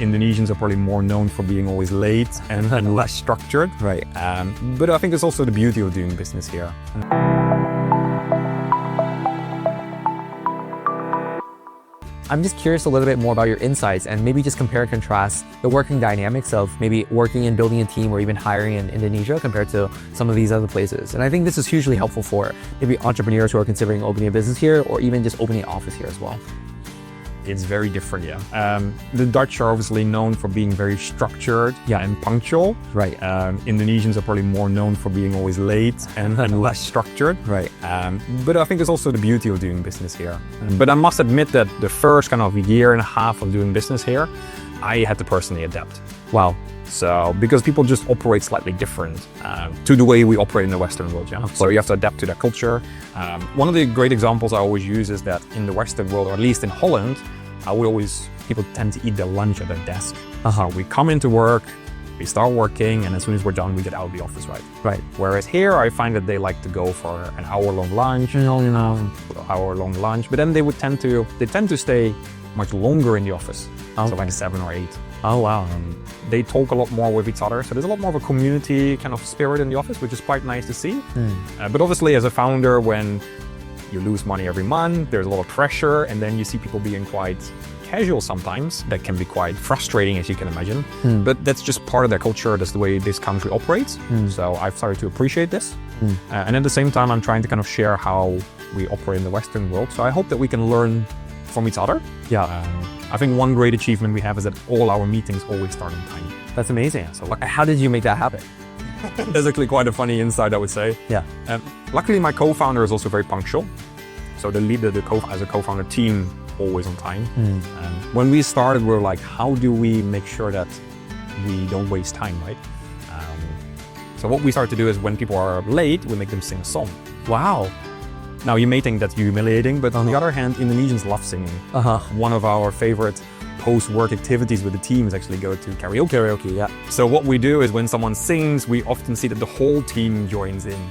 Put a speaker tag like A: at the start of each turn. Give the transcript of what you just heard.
A: Indonesians are probably more known for being always late and less structured.
B: Right.
A: But I think it's also the beauty of doing business here.
B: I'm just curious a little bit more about your insights and maybe just compare and contrast the working dynamics of maybe working and building a team or even hiring in Indonesia compared to some of these other places. And I think this is hugely helpful for maybe entrepreneurs who are considering opening a business here or even just opening an office here as well.
A: It's very different, yeah. The Dutch are obviously known for being very structured and punctual.
B: Right.
A: Indonesians are probably more known for being always late and less structured.
B: Right.
A: But I think it's also the beauty of doing business here. But I must admit that the first kind of year and a half of doing business here, I had to personally adapt.
B: Wow.
A: So, because people just operate slightly different to the way we operate in the Western world, yeah. So you have to adapt to their culture. One of the great examples I always use is that in the Western world, or at least in Holland, people tend to eat their lunch at their desk. So we come into work, we start working, and as soon as we're done, we get out of the office, right?
B: Right.
A: Whereas here, I find that they like to go for an hour-long lunch, but then they tend to stay much longer in the office, so like 7 or 8.
B: Oh, wow.
A: They talk a lot more with each other, so there's a lot more of a community kind of spirit in the office, which is quite nice to see. But obviously, as a founder, when you lose money every month, there's a lot of pressure, and then you see people being quite casual sometimes. That can be quite frustrating, as you can imagine. But that's just part of their culture. That's the way this country operates. So I've started to appreciate this. And at the same time, I'm trying to kind of share how we operate in the Western world. So I hope that we can learn from each other.
B: Yeah.
A: I think one great achievement we have is that all our meetings always start on time.
B: That's amazing. So how did you make that happen?
A: That's actually quite a funny insight, I would say.
B: Yeah.
A: Luckily, my co-founder is also very punctual. So the leader, as a co-founder team, always on time. When we started, we were like, how do we make sure that we don't waste time, right? So what we started to do is when people are late, we make them sing a song.
B: Wow.
A: Now, you may think that's humiliating, but on the other hand, Indonesians love singing. One of our favorite post-work activities with the team is actually go to karaoke.
B: Karaoke, yeah.
A: So what we do is when someone sings, we often see that the whole team joins in.